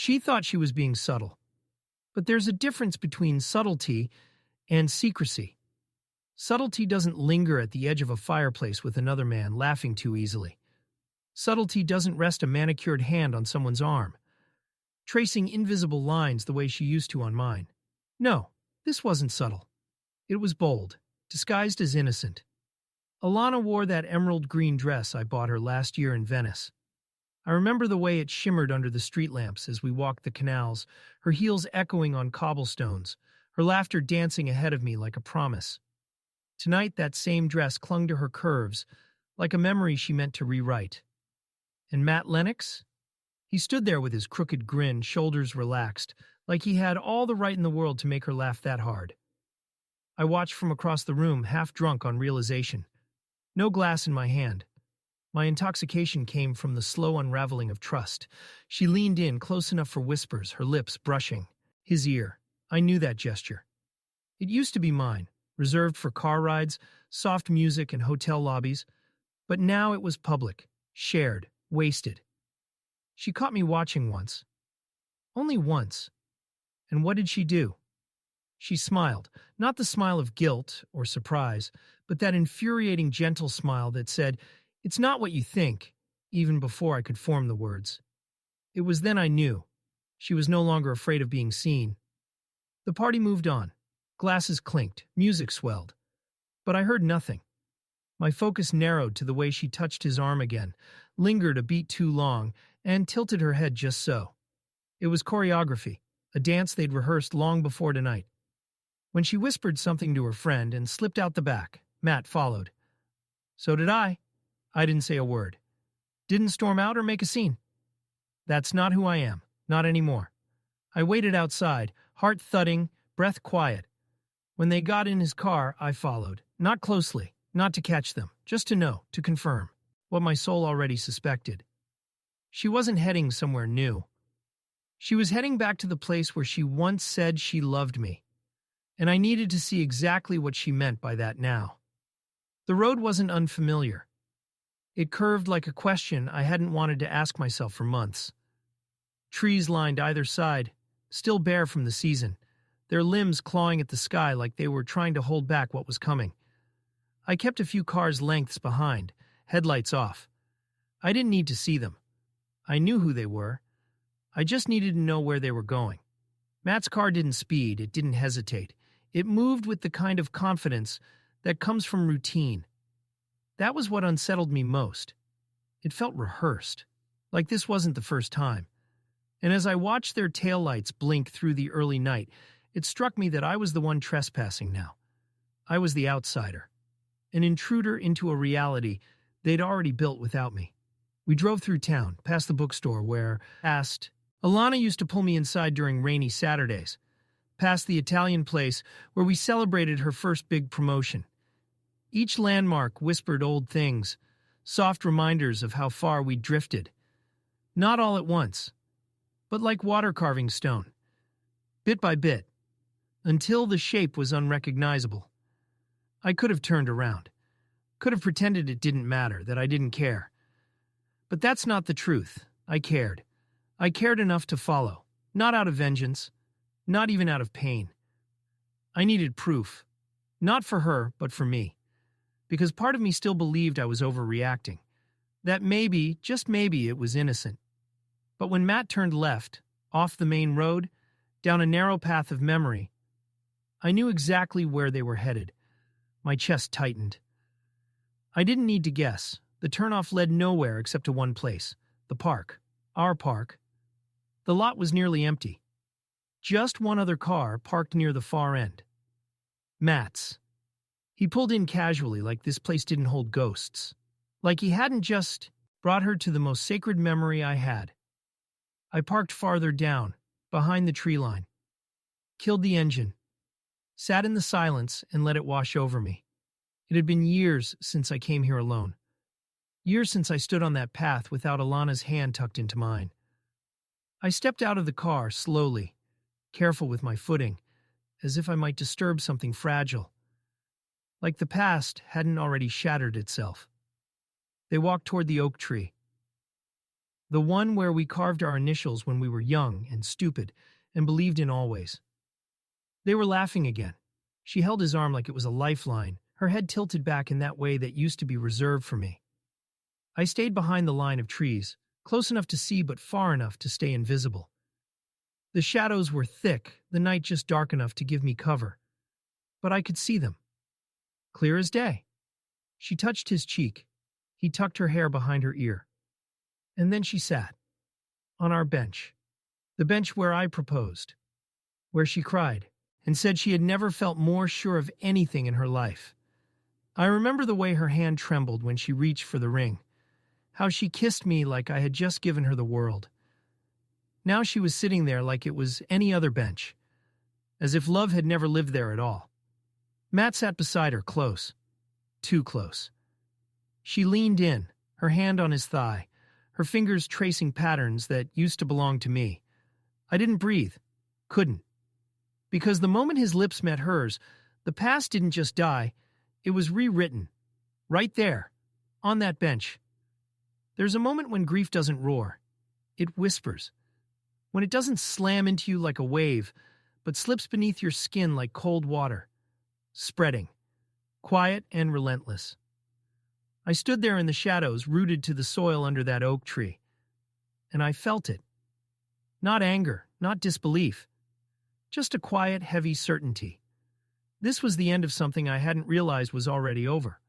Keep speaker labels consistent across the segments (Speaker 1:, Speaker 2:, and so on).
Speaker 1: She thought she was being subtle. But there's a difference between subtlety and secrecy. Subtlety doesn't linger at the edge of a fireplace with another man laughing too easily. Subtlety doesn't rest a manicured hand on someone's arm, tracing invisible lines the way she used to on mine. No, this wasn't subtle. It was bold, disguised as innocent. Alana wore that emerald green dress I bought her last year in Venice. I remember the way it shimmered under the street lamps as we walked the canals, her heels echoing on cobblestones, her laughter dancing ahead of me like a promise. Tonight, that same dress clung to her curves, like a memory she meant to rewrite. And Matt Lennox? He stood there with his crooked grin, shoulders relaxed, like he had all the right in the world to make her laugh that hard. I watched from across the room, half drunk on realization. No glass in my hand. My intoxication came from the slow unraveling of trust. She leaned in, close enough for whispers, her lips brushing his ear. I knew that gesture. It used to be mine, reserved for car rides, soft music, and hotel lobbies. But now it was public, shared, wasted. She caught me watching once. Only once. And what did she do? She smiled, not the smile of guilt or surprise, but that infuriating gentle smile that said, "It's not what you think," even before I could form the words. It was then I knew. She was no longer afraid of being seen. The party moved on. Glasses clinked, music swelled. But I heard nothing. My focus narrowed to the way she touched his arm again, lingered a beat too long, and tilted her head just so. It was choreography, a dance they'd rehearsed long before tonight. When she whispered something to her friend and slipped out the back, Matt followed. So did I. I didn't say a word. Didn't storm out or make a scene. That's not who I am, not anymore. I waited outside, heart thudding, breath quiet. When they got in his car, I followed. Not closely, not to catch them, just to know, to confirm, what my soul already suspected. She wasn't heading somewhere new. She was heading back to the place where she once said she loved me. And I needed to see exactly what she meant by that now. The road wasn't unfamiliar. It curved like a question I hadn't wanted to ask myself for months. Trees lined either side, still bare from the season, their limbs clawing at the sky like they were trying to hold back what was coming. I kept a few cars' lengths behind, headlights off. I didn't need to see them. I knew who they were. I just needed to know where they were going. Matt's car didn't speed, it didn't hesitate. It moved with the kind of confidence that comes from routine. That was what unsettled me most. It felt rehearsed, like this wasn't the first time. And as I watched their taillights blink through the early night, it struck me that I was the one trespassing now. I was the outsider, an intruder into a reality they'd already built without me. We drove through town, past the bookstore where, Alana used to pull me inside during rainy Saturdays, past the Italian place where we celebrated her first big promotion. Each landmark whispered old things, soft reminders of how far we'd drifted. Not all at once, but like water carving stone, bit by bit, until the shape was unrecognizable. I could have turned around, could have pretended it didn't matter, that I didn't care. But that's not the truth. I cared. I cared enough to follow, not out of vengeance, not even out of pain. I needed proof, not for her, but for me, because part of me still believed I was overreacting, that maybe, just maybe, it was innocent. But when Matt turned left, off the main road, down a narrow path of memory, I knew exactly where they were headed. My chest tightened. I didn't need to guess. The turnoff led nowhere except to one place, the park, our park. The lot was nearly empty. Just one other car parked near the far end. Matt's. He pulled in casually like this place didn't hold ghosts. Like he hadn't just brought her to the most sacred memory I had. I parked farther down, behind the tree line. Killed the engine. Sat in the silence and let it wash over me. It had been years since I came here alone. Years since I stood on that path without Alana's hand tucked into mine. I stepped out of the car slowly, careful with my footing, as if I might disturb something fragile. Like the past hadn't already shattered itself. They walked toward the oak tree. The one where we carved our initials when we were young and stupid and believed in always. They were laughing again. She held his arm like it was a lifeline, her head tilted back in that way that used to be reserved for me. I stayed behind the line of trees, close enough to see but far enough to stay invisible. The shadows were thick, the night just dark enough to give me cover. But I could see them. Clear as day. She touched his cheek. He tucked her hair behind her ear. And then she sat. On our bench. The bench where I proposed. Where she cried, and said she had never felt more sure of anything in her life. I remember the way her hand trembled when she reached for the ring. How she kissed me like I had just given her the world. Now she was sitting there like it was any other bench. As if love had never lived there at all. Matt sat beside her, close. Too close. She leaned in, her hand on his thigh, her fingers tracing patterns that used to belong to me. I didn't breathe. Couldn't. Because the moment his lips met hers, the past didn't just die, it was rewritten. Right there. On that bench. There's a moment when grief doesn't roar. It whispers. When it doesn't slam into you like a wave, but slips beneath your skin like cold water. Spreading. Quiet and relentless. I stood there in the shadows, rooted to the soil under that oak tree. And I felt it. Not anger, not disbelief. Just a quiet, heavy certainty. This was the end of something I hadn't realized was already over.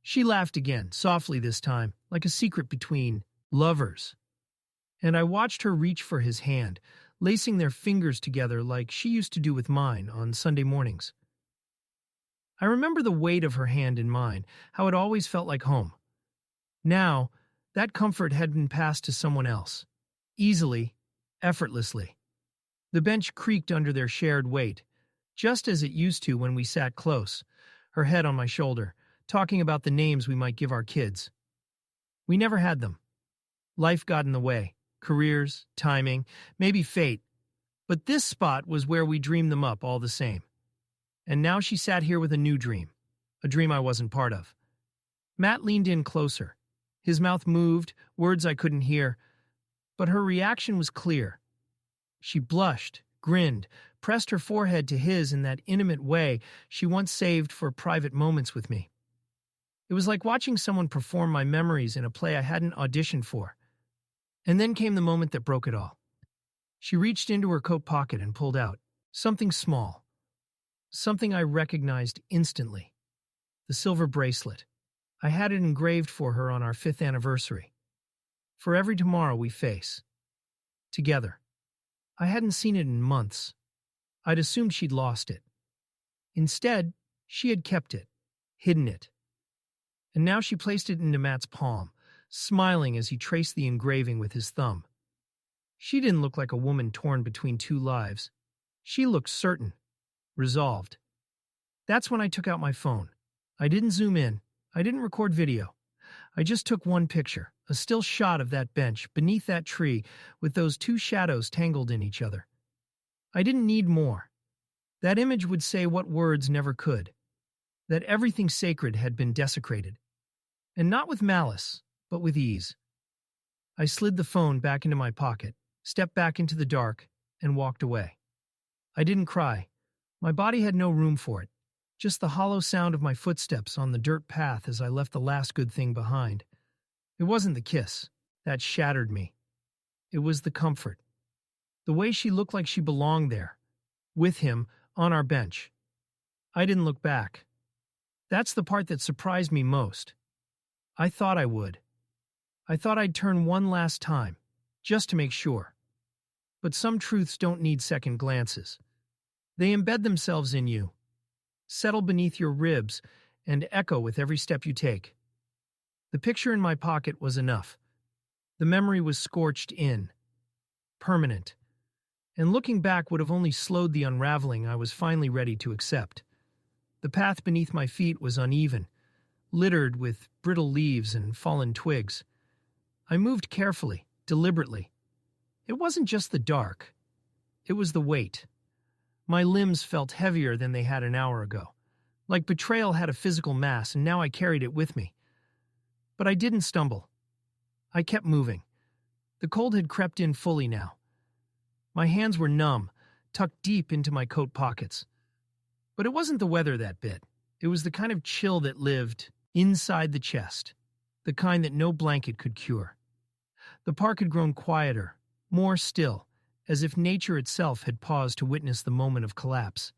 Speaker 1: She laughed again, softly this time, like a secret between lovers. And I watched her reach for his hand, lacing their fingers together like she used to do with mine on Sunday mornings. I remember the weight of her hand in mine, how it always felt like home. Now, that comfort had been passed to someone else. Easily, effortlessly. The bench creaked under their shared weight, just as it used to when we sat close, her head on my shoulder, talking about the names we might give our kids. We never had them. Life got in the way. Careers, timing, maybe fate. But this spot was where we dreamed them up all the same. And now she sat here with a new dream, a dream I wasn't part of. Matt leaned in closer. His mouth moved, words I couldn't hear, but her reaction was clear. She blushed, grinned, pressed her forehead to his in that intimate way she once saved for private moments with me. It was like watching someone perform my memories in a play I hadn't auditioned for. And then came the moment that broke it all. She reached into her coat pocket and pulled out something small. Something I recognized instantly. The silver bracelet. I had it engraved for her on our 5th anniversary. For every tomorrow we face. Together. I hadn't seen it in months. I'd assumed she'd lost it. Instead, she had kept it, hidden it. And now she placed it into Matt's palm, smiling as he traced the engraving with his thumb. She didn't look like a woman torn between two lives. She looked certain. Resolved. That's when I took out my phone. I didn't zoom in. I didn't record video. I just took one picture, a still shot of that bench beneath that tree with those two shadows tangled in each other. I didn't need more. That image would say what words never could. That everything sacred had been desecrated. And not with malice, but with ease. I slid the phone back into my pocket, stepped back into the dark, and walked away. I didn't cry. My body had no room for it, just the hollow sound of my footsteps on the dirt path as I left the last good thing behind. It wasn't the kiss. That shattered me. It was the comfort. The way she looked like she belonged there, with him, on our bench. I didn't look back. That's the part that surprised me most. I thought I would. I thought I'd turn one last time, just to make sure. But some truths don't need second glances. They embed themselves in you, settle beneath your ribs, and echo with every step you take. The picture in my pocket was enough. The memory was scorched in, permanent, and looking back would have only slowed the unraveling I was finally ready to accept. The path beneath my feet was uneven, littered with brittle leaves and fallen twigs. I moved carefully, deliberately. It wasn't just the dark. It was the weight. My limbs felt heavier than they had an hour ago. Like betrayal had a physical mass, and now I carried it with me. But I didn't stumble. I kept moving. The cold had crept in fully now. My hands were numb, tucked deep into my coat pockets. But it wasn't the weather that bit. It was the kind of chill that lived inside the chest, the kind that no blanket could cure. The park had grown quieter, more still, as if nature itself had paused to witness the moment of collapse.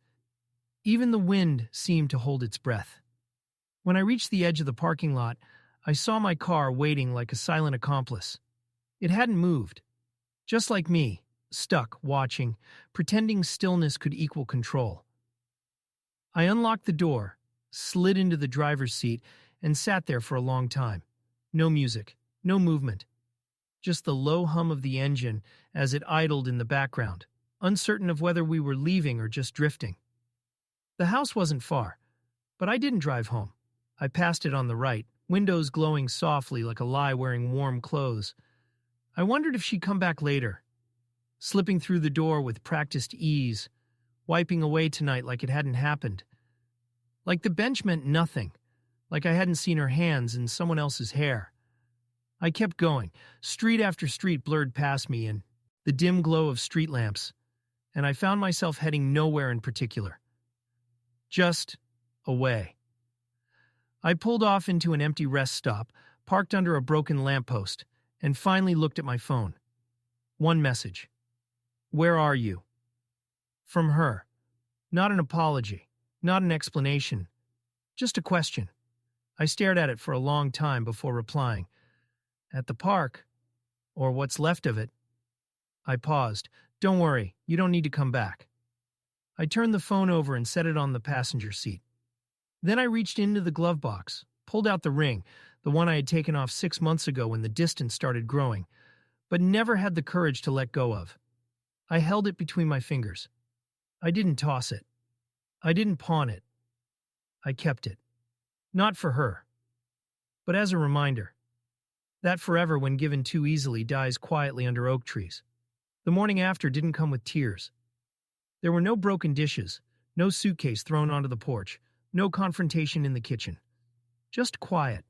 Speaker 1: Even the wind seemed to hold its breath. When I reached the edge of the parking lot, I saw my car waiting like a silent accomplice. It hadn't moved. Just like me, stuck, watching, pretending stillness could equal control. I unlocked the door, slid into the driver's seat, and sat there for a long time. No music, no movement. Just the low hum of the engine as it idled in the background, uncertain of whether we were leaving or just drifting. The house wasn't far, but I didn't drive home. I passed it on the right, windows glowing softly like a lie wearing warm clothes. I wondered if she'd come back later, slipping through the door with practiced ease, wiping away tonight like it hadn't happened. Like the bench meant nothing, like I hadn't seen her hands in someone else's hair. I kept going. Street after street blurred past me in the dim glow of street lamps, and I found myself heading nowhere in particular. Just away. I pulled off into an empty rest stop, parked under a broken lamppost, and finally looked at my phone. One message. "Where are you?" From her. Not an apology, not an explanation, just a question. I stared at it for a long time before replying. "At the park, or what's left of it." I paused. "Don't worry, you don't need to come back." I turned the phone over and set it on the passenger seat. Then I reached into the glove box, pulled out the ring, the one I had taken off 6 months ago when the distance started growing, but never had the courage to let go of. I held it between my fingers. I didn't toss it. I didn't pawn it. I kept it. Not for her, but as a reminder. That forever, when given too easily, dies quietly under oak trees. The morning after didn't come with tears. There were no broken dishes, no suitcase thrown onto the porch, no confrontation in the kitchen. Just quiet.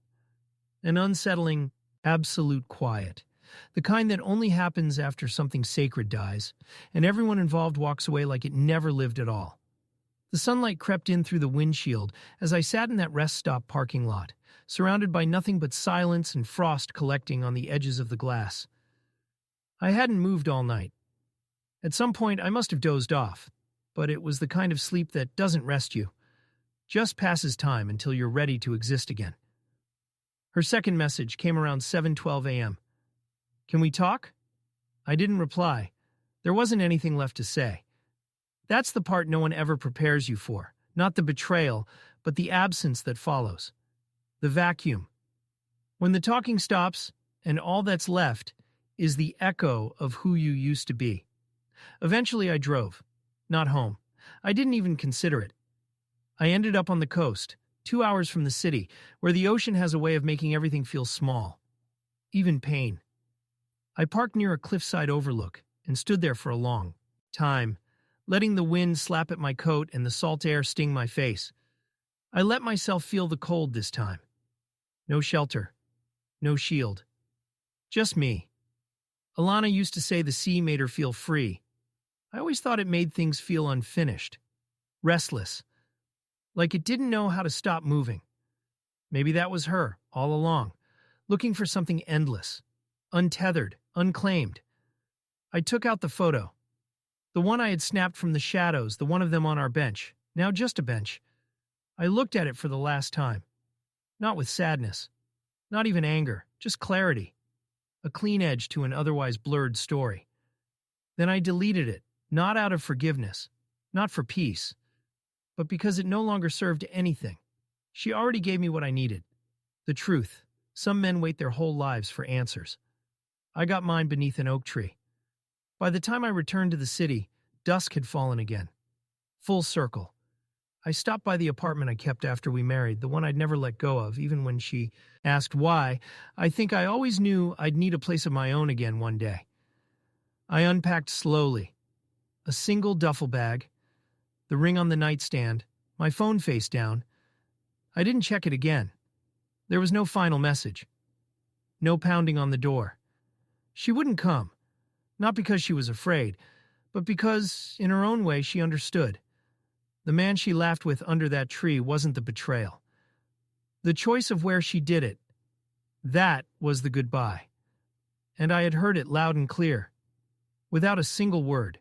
Speaker 1: An unsettling, absolute quiet. The kind that only happens after something sacred dies, and everyone involved walks away like it never lived at all. The sunlight crept in through the windshield as I sat in that rest stop parking lot, surrounded by nothing but silence and frost collecting on the edges of the glass. I hadn't moved all night. At some point, I must have dozed off, but it was the kind of sleep that doesn't rest you, just passes time until you're ready to exist again. Her second message came around 7:12 a.m. "Can we talk?" I didn't reply. There wasn't anything left to say. That's the part no one ever prepares you for, not the betrayal, but the absence that follows. The vacuum. When the talking stops, and all that's left is the echo of who you used to be. Eventually I drove. Not home. I didn't even consider it. I ended up on the coast, 2 hours from the city, where the ocean has a way of making everything feel small. Even pain. I parked near a cliffside overlook and stood there for a long time, letting the wind slap at my coat and the salt air sting my face. I let myself feel the cold this time. No shelter. No shield. Just me. Alana used to say the sea made her feel free. I always thought it made things feel unfinished. Restless. Like it didn't know how to stop moving. Maybe that was her, all along, looking for something endless, untethered, unclaimed. I took out the photo. The one I had snapped from the shadows, the one of them on our bench, now just a bench. I looked at it for the last time. Not with sadness. Not even anger, just clarity. A clean edge to an otherwise blurred story. Then I deleted it, not out of forgiveness, not for peace, but because it no longer served anything. She already gave me what I needed. The truth. Some men wait their whole lives for answers. I got mine beneath an oak tree. By the time I returned to the city, dusk had fallen again. Full circle. I stopped by the apartment I kept after we married, the one I'd never let go of, even when she asked why. I think I always knew I'd need a place of my own again one day. I unpacked slowly. A single duffel bag, the ring on the nightstand, my phone face down. I didn't check it again. There was no final message. No pounding on the door. She wouldn't come, not because she was afraid, but because, in her own way, she understood. The man she laughed with under that tree wasn't the betrayal. The choice of where she did it, that was the goodbye. And I had heard it loud and clear, without a single word.